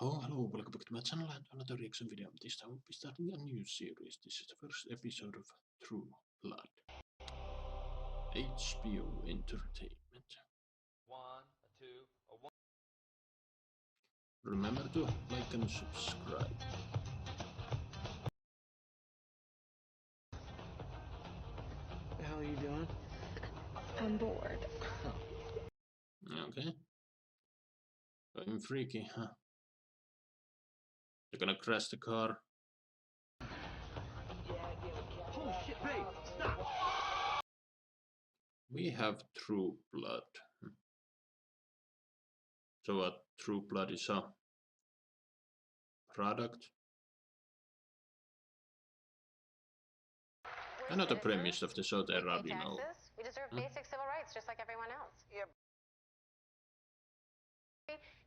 Oh, hello, welcome back to my channel and another reaction video. This time we'll be starting a new series. This is the first episode of True Blood. HBO Entertainment. One, a two, a one. Remember to like and subscribe. What the hell are you doing? I'm bored. Okay. Going freaky, huh? You're gonna crash the car. Holy shit, babe, stop! We have True Blood. So what True Blood is a product? I know the premise of the show there are, you know. We deserve basic civil rights just like everyone else. Yeah.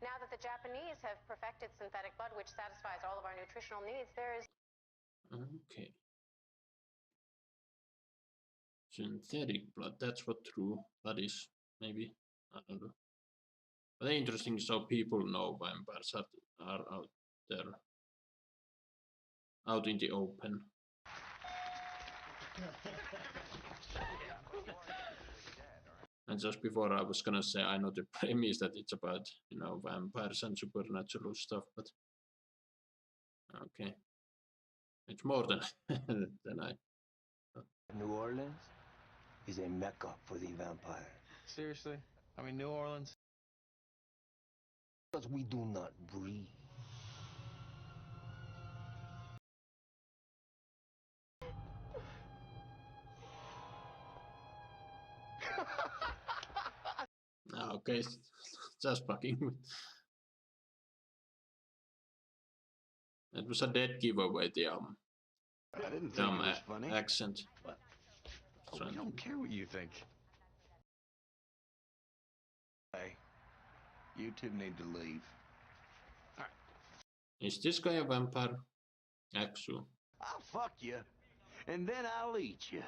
Now that the Japanese have perfected synthetic blood, which satisfies all of our nutritional needs, there is... Okay. Synthetic blood, that's what True Blood is, maybe. I don't know. But interesting is how people know vampires are out there. Out in the open. And just before I was gonna say, I know the premise that it's about, you know, vampires and supernatural stuff, but okay, it's more than than I. New Orleans is a mecca for the vampire. Seriously? I mean, New Orleans? Because we do not breathe. Okay, just fucking with. It was a dead giveaway, the I didn't think dumb it was funny. accent. Oh, I don't care what you think. Hey, you two need to leave. Is this guy a vampire? Actually. I'll fuck you, and then I'll eat you.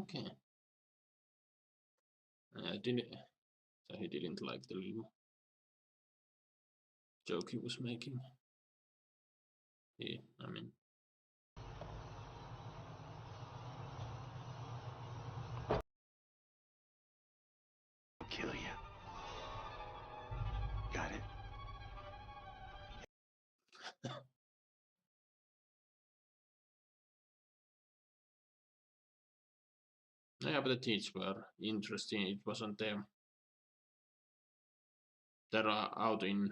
Okay. I didn't. So he didn't like the little joke he was making. I mean. I'll kill you. Got it? Yeah, but the teams were interesting. It wasn't them. They're out in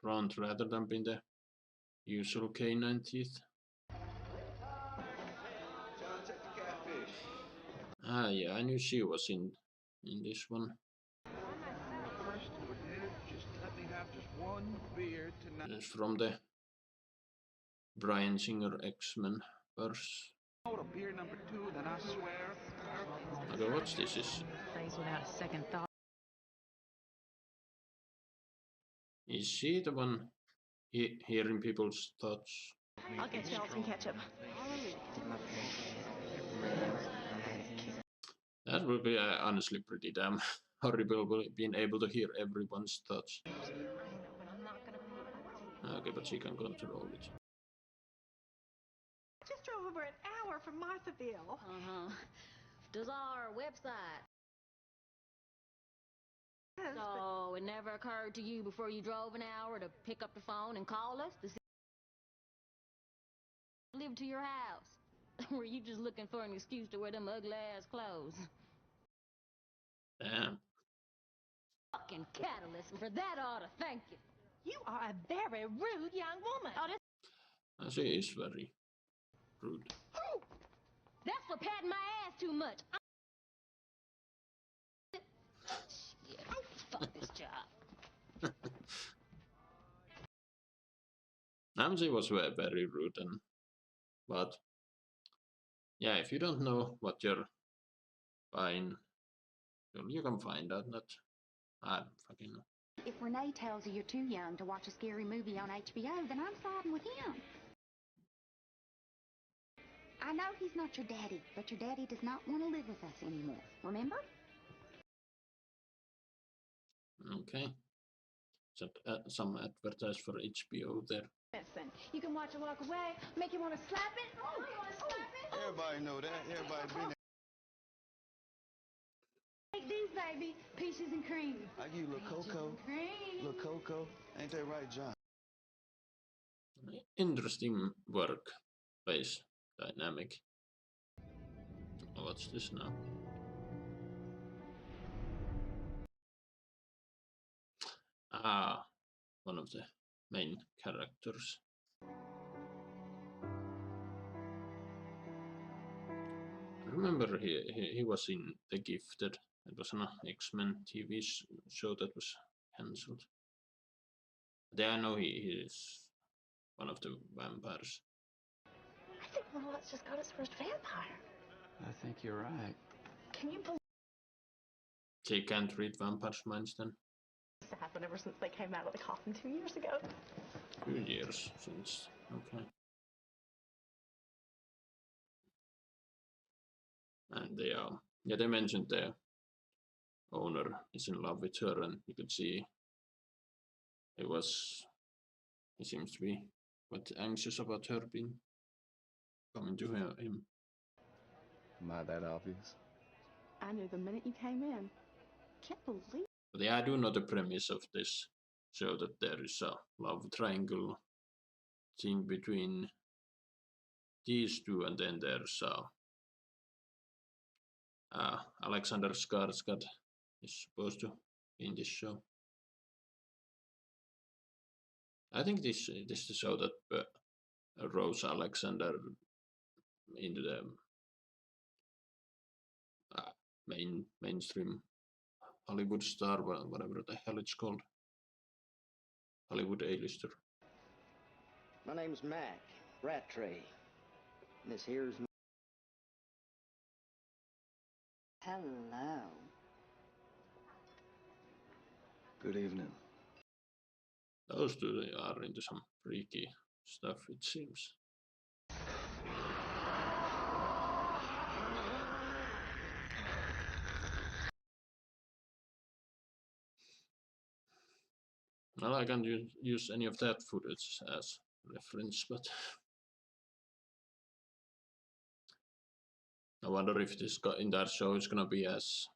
front rather than being the usual canine teeth. Ah, yeah, I knew she was in this one. Just let me have just one beer tonight. It's from the Bryan Singer X-Men verse. A beer number 2, then I swear. Okay, what's this? Is Without a second thought. she the one hearing people's thoughts? I'll get y'all some ketchup. That would be honestly pretty damn horrible, being able to hear everyone's thoughts. Okay, but she can control it. Just drove over an hour from Marthaville. Does our website. Yes, but So it never occurred to you before you drove an hour to pick up the phone and call us to see live to your house? Were you just looking for an excuse to wear them ugly ass clothes? Damn. Fucking Catalyst, and for that I ought to thank you. you are a very rude young woman. Oh, this She is very rude. that's for patting my ass too much. Shit, fuck this job. She was very rude, but yeah, if you don't know what you're buying, you can find out that. I don't fucking know. If Renee tells you you're too young to watch a scary movie on HBO, then I'm siding with him. I know he's not your daddy, but your daddy does not want to live with us anymore. Remember? Okay. some advertise for HBO there. Listen, you can watch it walk away, make you want to slap it. Oh, you want to slap it? Everybody know that. Everybody been there. Take these, baby. Peaches and cream. I give you a little cocoa. Cream. Little cocoa. Ain't that right, John? Interesting workplace dynamic. What's this now? Ah, one of the main characters. I remember he was in The Gifted. It was an X-Men TV show that was cancelled. There I know he is one of the vampires. I think Lillette's just got its first vampire. I think you're right. Can you believe They can't read vampires' minds then? this happened ever since they came out of the coffin 2 years ago? 2 years since. Okay. And they mentioned the owner is in love with her, and you could see he seems to be quite anxious about her coming to him. Am I that obvious? I knew the minute you came in. Can't believe. But yeah, I do know the premise of this show, that there is a love triangle thing between these two, and then there's Alexander Skarsgård is supposed to be in this show. I think this is the show that rose Alexander into the mainstream Hollywood star, whatever the hell it's called. Hollywood A-lister. My name's Mac, Rattray. This here's... Hello. Good evening. Those two are into some freaky stuff, it seems. Well, I can't use any of that footage as reference, but I wonder if this in that show is gonna be as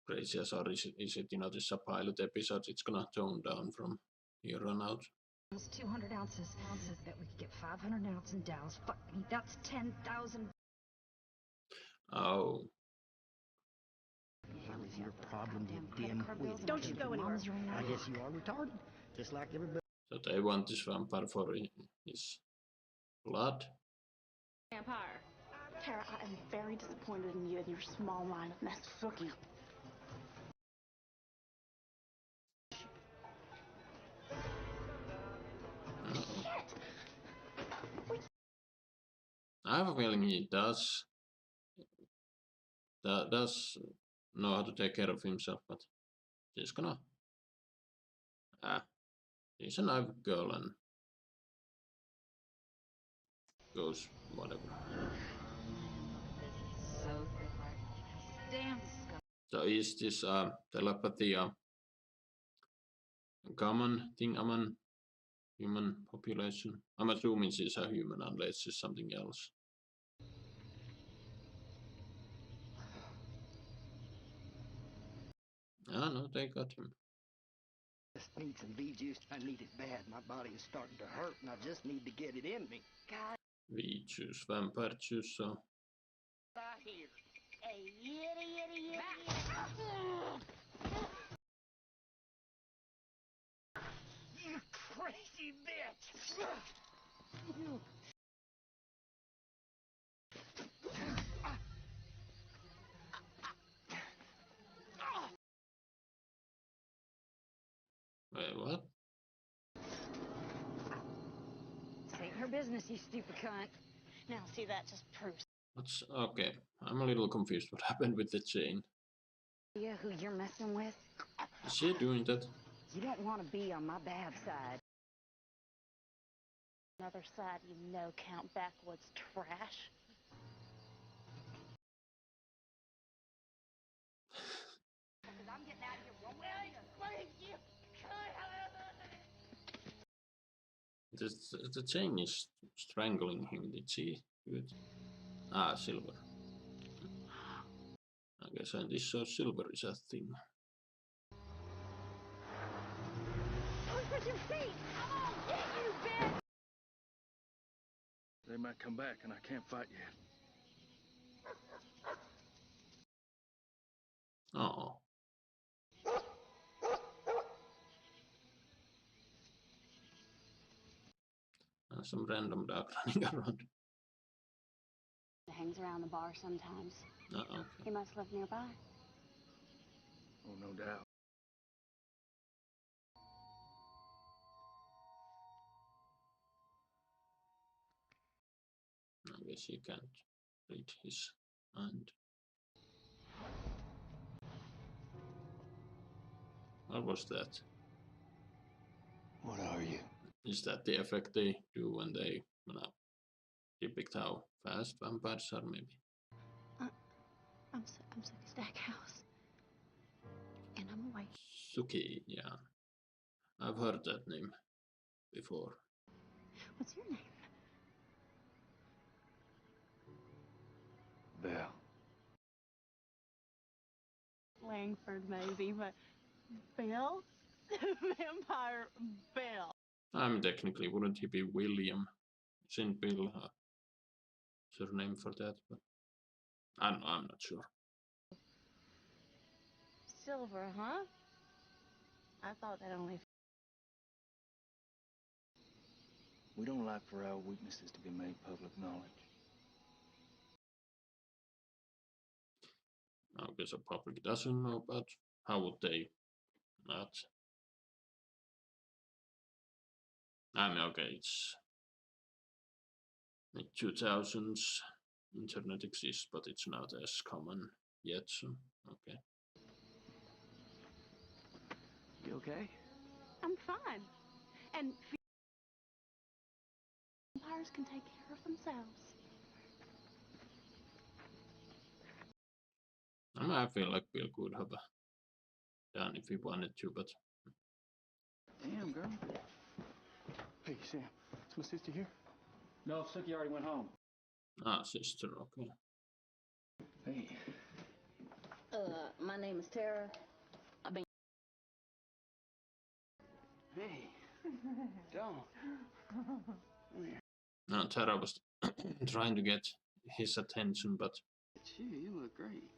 crazy as, or is it this a pilot episode? It's gonna tone down from here on out. Almost 200 ounces. That we could get 500 ounces in Dallas. Fuck me, that's 10,000. Oh. What is your problem, you dim-witted? Don't you go anywhere. I guess you are retarded, just like everybody. So they want this vampire for his blood? Vampire. Tara, I am very disappointed in you and your small-mindedness. Suki. I have a feeling he does know how to take care of himself, but she's gonna she's a nice girl and goes whatever. So damn. So is this telepathy a common thing among human population? I'm assuming she's a human unless it's something else. Ah, no, they got him. Just need some bee juice. I need it bad. My body is starting to hurt, and I just need to get it in me. God. We choose vampire juice, so. Here. Hey, you crazy bitch! Wait, what? This ain't her business, you stupid cunt. Now, see, that just proves. What's okay? I'm a little confused. What happened with the chain? Yeah, who you're messing with? Is she doing that? You don't want to be on my bad side. Another side, you know, Count Backwoods trash. I'm getting out of here. The chain is strangling him. Did she do it? Ah, silver. I guess this so silver is a thing. Look at your feet! I'll get you, bitch! They might come back and I can't fight yet. Oh. Some random dog running around. Hangs around the bar sometimes. Okay. He must live nearby. Oh, no doubt. I guess you can't read his mind. What was that? What are you? Is that the effect they do when they depict how fast vampires are, maybe? I'm Suki Stackhouse. And I'm awake. Suki, yeah. I've heard that name before. What's your name? Belle. Langford, maybe, but Bill? Vampire Bill. I mean, technically, wouldn't he be William? Isn't Bill a surname for that? But I'm not sure. Silver, huh? I thought that only... We don't like for our weaknesses to be made public knowledge. I guess the public doesn't know, but how would they not? I mean, okay, it's mid 2000s, internet exists, but it's not as common yet, so okay. You okay? I'm fine. And vampires can take care of themselves. I mean, I feel like Bill could have done if he wanted to, but... Damn, girl. Hey, Sam. Is my sister here? No, Suki already went home. Ah, sister, okay. Hey. My name is Tara. I've been... Hey. Don't. No, Tara was trying to get his attention, but... Gee, you look great.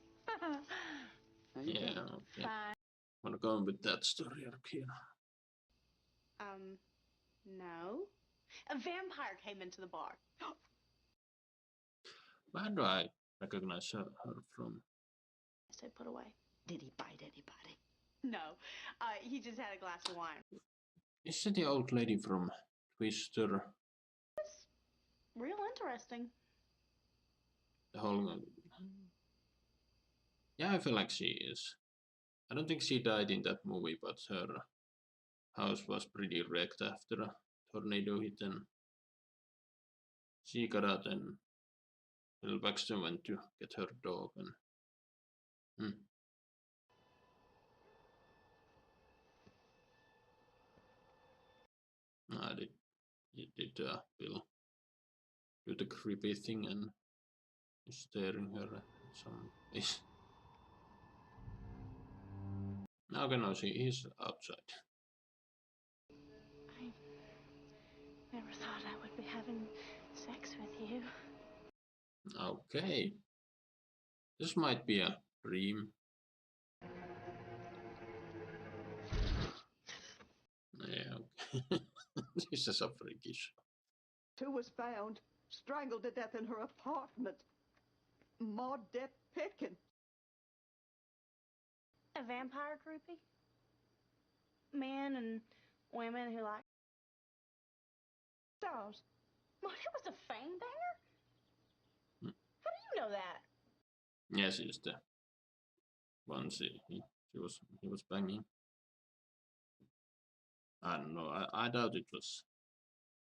Yeah, okay. Fine. Wanna go on with that story up here? No. A vampire came into the bar. Where do I recognize her from? So put away. Did he bite anybody? No. He just had a glass of wine. Is it the old lady from Twister? It's real interesting. The whole... Yeah, I feel like she is. I don't think she died in that movie, but her house was pretty wrecked after a tornado hit, and she got out, and Bill Paxton went to get her dog, and did Bill do the creepy thing and staring her at some place? Okay, no, he's outside. I never thought I would be having sex with you. Okay. This might be a dream. Yeah, okay. This is a freakish. Who was found strangled to death in her apartment. Maudette Pickens. A vampire groupie? Men and women who like stars. Well, he was a fame banger? How do you know that? Yes, he's the one he was banging. I don't know. I doubt it was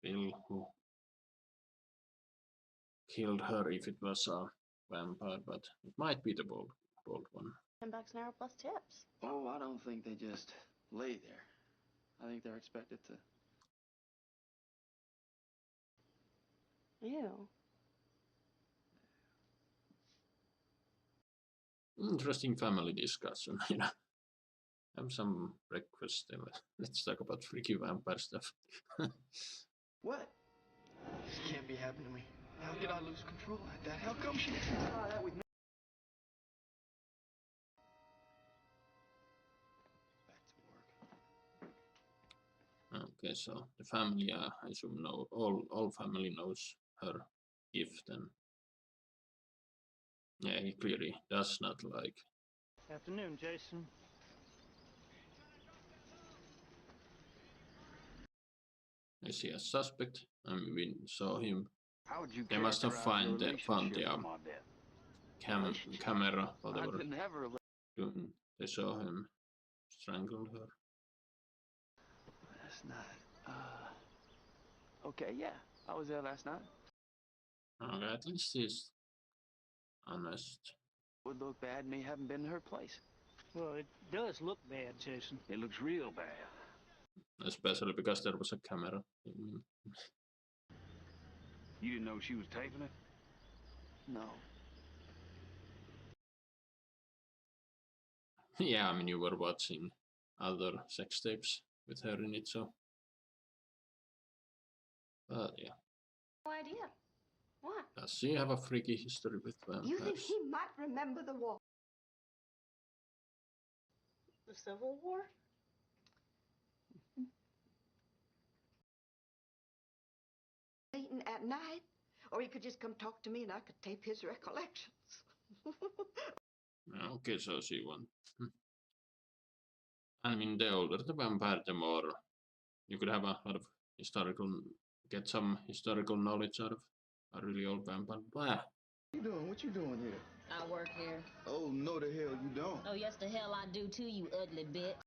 Bill who killed her if it was a vampire, but it might be the bald one. $10 an hour plus tips. Oh, I don't think they just lay there. I think they're expected to Ew. Interesting family discussion, you know. Have some breakfast. Then let's talk about freaky vampire stuff. What? This can't be happening to me. How did I lose control like that? How come she didn't try that with me? Okay, so the family, I assume, know all family knows her gift, and yeah, he clearly does not like. Afternoon, Jason. Is he a suspect? I mean, we saw him. How would you They must have found the camera, whatever. They saw him strangle her. Last night. Okay, yeah. I was there last night. Okay, at least he's honest. Would look bad me having been in her place. Well, it does look bad, Jason. It looks real bad. Especially because there was a camera. You didn't know she was taping it? No. Yeah, I mean, you were watching other sex tapes with her in it, so. But yeah. No idea. What? Does she have a freaky history with vampires? You think he might remember the war? The Civil War? Meeting at night, or he could just come talk to me and I could tape his recollections. Okay, so she won. I mean, the older the vampire, the more you could have a lot of get some historical knowledge out of a really old vampire. Blah. What you doing? What you doing here? I work here. Oh, no the hell you don't. Oh, yes, the hell I do too, you ugly bitch.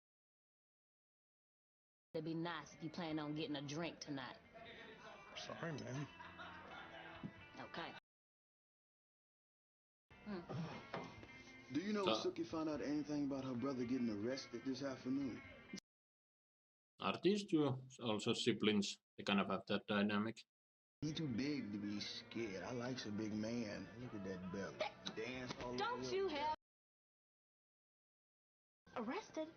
It'd be nice if you plan on getting a drink tonight. Sorry, man. Okay. Do you know Sookie found out anything about her brother getting arrested this afternoon? Are these two also siblings? They kind of have that dynamic. He too big to be scared. I likes a big man. Look at that belly. Dance all over. Don't you have arrested?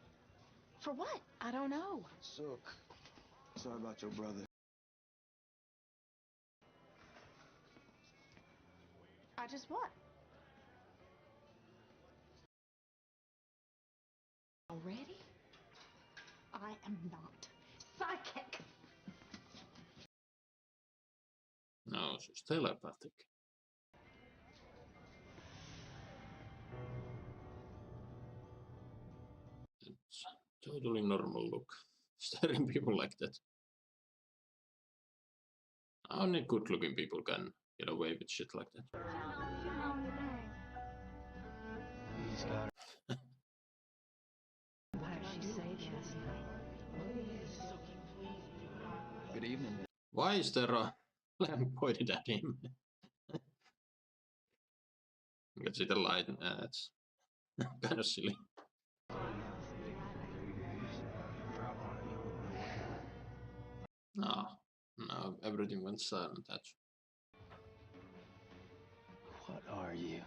For what? I don't know. Sook. Sorry about your brother. I just what? Already? I am not psychic. No, she's telepathic. It's totally normal look. Staring people like that. Only good-looking people can get away with shit like that. He's got What did she say last night? Good evening. Why is there a lamp pointed at him? You can see the light. It's kind of silly. No, everything went silent. That's. What are you?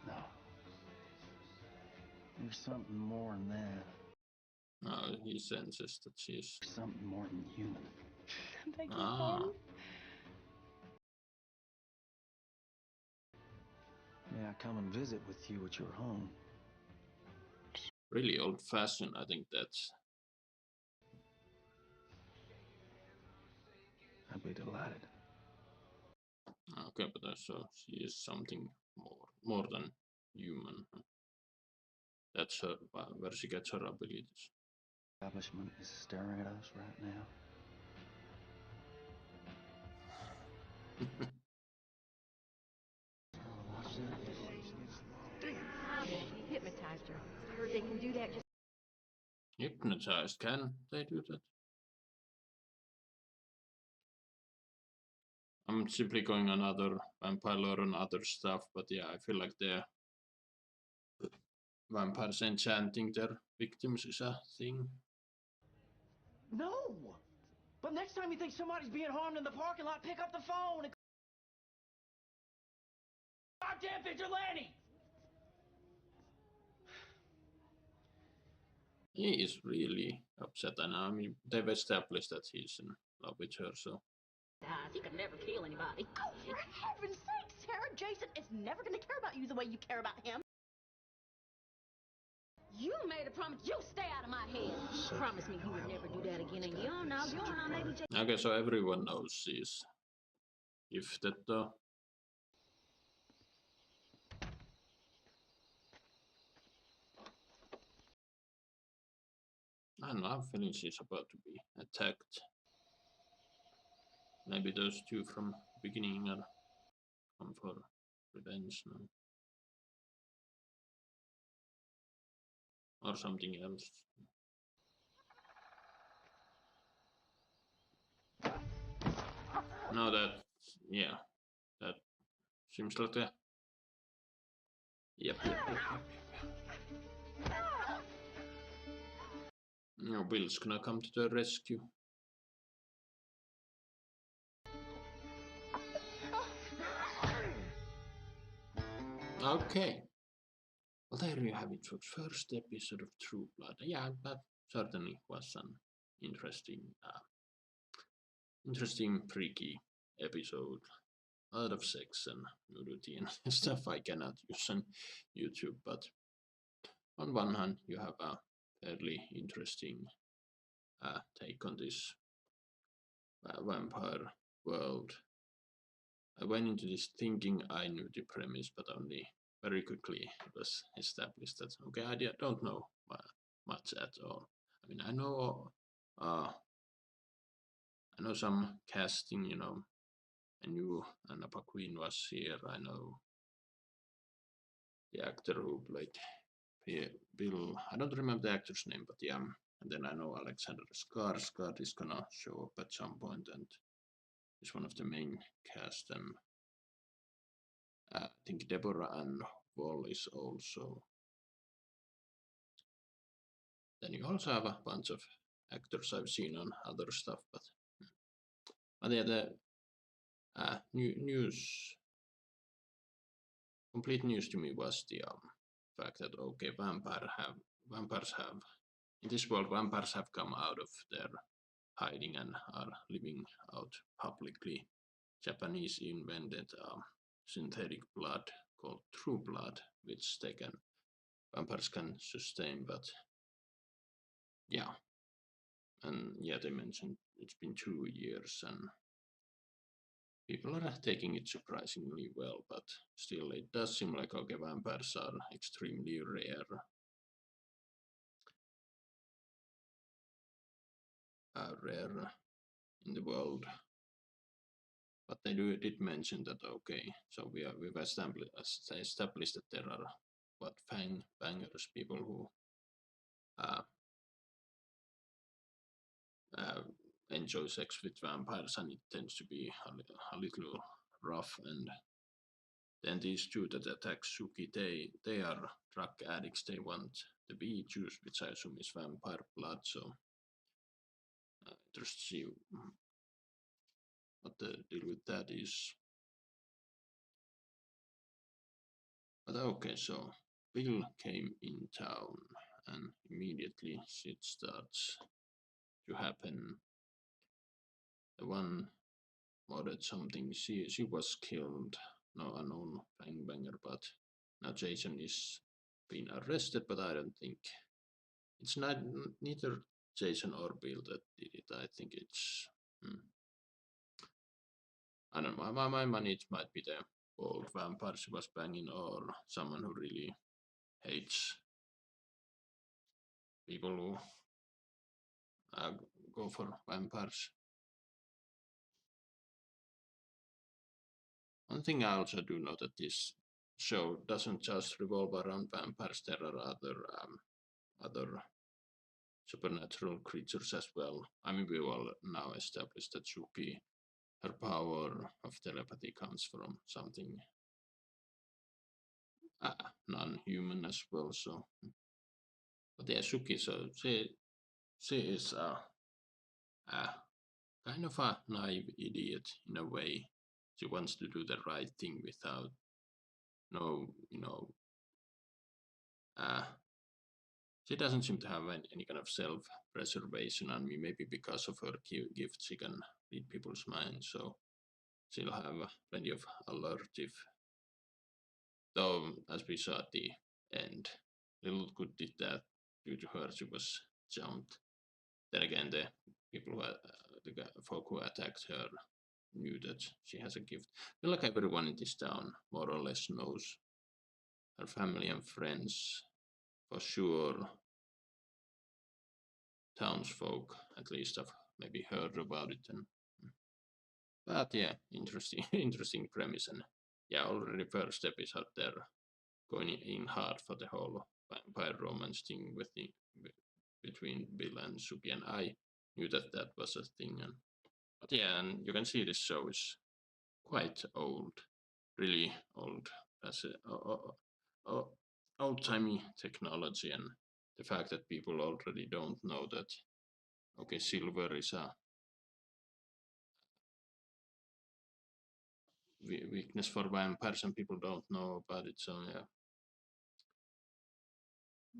No. You're something more than that. No, he senses that she's something more than human. Beg your pardon? May I come and visit with you at your home? Really old-fashioned. I think that's. I'd be delighted. Okay, but so she is something more than human. That's her where she gets her abilities. Establishment is staring at us right now. Hypnotized her. I heard they can do that just. Hypnotized? Can they do that? I'm simply going on other vampire lore and other stuff, but yeah, I feel like the vampires enchanting their victims is a thing. No! But next time you think somebody's being harmed in the parking lot, pick up the phone and... Goddamn vigilante! He is really upset, and I mean, they've established that he's in love with her, so. He could never kill anybody. Oh, for heaven's sake, Sarah, Jason is never gonna care about you the way you care about him. You made a promise. You stay out of my head. Promise me you would never do that again, and you don't know. Lady J. Okay, so everyone knows she's gifted, though. I don't know, I'm feeling she's about to be attacked. Maybe those two from the beginning are come for revenge now. Or something else. No, that, yeah, that seems like a... Yep. No, Bill's gonna come to the rescue. Okay. Well, there you have it, folks. First episode of True Blood. Yeah, that certainly was an interesting, freaky episode. A lot of sex and nudity and stuff I cannot use on YouTube, but on one hand, you have a fairly interesting take on this vampire world. I went into this thinking I knew the premise, but only very quickly it was established that, okay, I don't know much at all. I mean, I know some casting, you know. I knew Anna Paquin was here. I know the actor who played Bill. I don't remember the actor's name, but yeah. And then I know Alexander Skarsgård is gonna show up at some point, and is one of the main cast. And I think Deborah Ann Woll is also. Then you also have a bunch of actors I've seen on other stuff, but yeah, the complete news to me was the fact that, okay, vampires have in this world, vampires have come out of their hiding and are living out publicly. Japanese invented synthetic blood called True Blood, which vampires can sustain, but yeah. And yeah, they mentioned it's been 2 years and people are taking it surprisingly well, but still it does seem like, okay, vampires are extremely rare. Rare in the world. But they did mention that, okay, so we've established that there are fang bangers, people who enjoy sex with vampires, and it tends to be a little rough. And then these two that attack Suki, they are drug addicts. They want the bee juice, which I assume is vampire blood. So just see what the deal with that is. But okay, so Bill came in town, and immediately shit starts to happen. The one murdered something. She was killed. No unknown fangbanger, but now Jason is being arrested. But I don't think it's neither Jason or Bill that did it. I think it's I don't know. My money it might be the old vampire she was banging, or someone who really hates people who go for vampires. One thing I also do know that this show doesn't just revolve around vampires. There are other supernatural creatures as well. I mean, we all now established that Suki, her power of telepathy comes from something non-human as well. So, but yeah, Suki, so she is kind of a naive idiot in a way. She wants to do the right thing without she doesn't seem to have any kind of self-preservation. I mean, maybe because of her gift, she can read people's minds, so she'll have plenty of alertive. Though, as we saw at the end, little good did that. Due to her, she was jumped. Then again, the people who the folk who attacked her knew that she has a gift. I feel like everyone in this town more or less knows. Her family and friends, for sure. Townsfolk, at least, have maybe heard about it. But yeah, interesting premise. And yeah, already first episode they're going in hard for the whole vampire romance thing between Bill and Suki, and I knew that was a thing. But yeah, and you can see this show is quite old, really old, as old-timey technology, and the fact that people already don't know that, okay, silver is a weakness for vampires and people don't know about it. So yeah,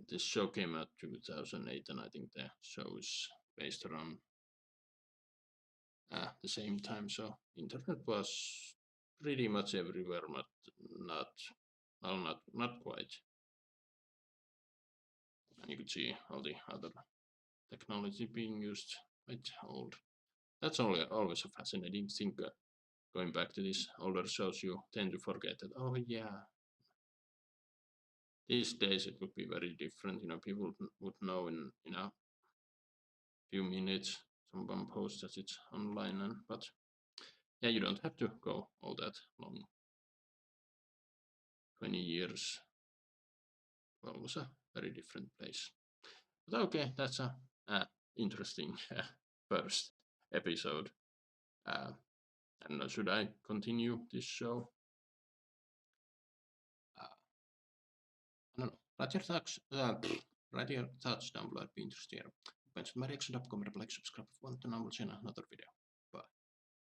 this show came out 2008, and I think the show is based around the same time. So internet was pretty much everywhere, but not quite. And you could see all the other technology being used, quite old. That's always a fascinating thing. Going back to these older shows, you tend to forget that, oh yeah, these days it would be very different. People would know in a few minutes. Someone posts that it's online, but yeah, you don't have to go all that long. 20 years. Well, it was a very different place. But okay, that's a interesting first episode. I don't know, should I continue this show? I don't know. Write your thoughts down below. I'd be interested. Comment my reaction up, comment, like, subscribe if you want, and I will see you in another video.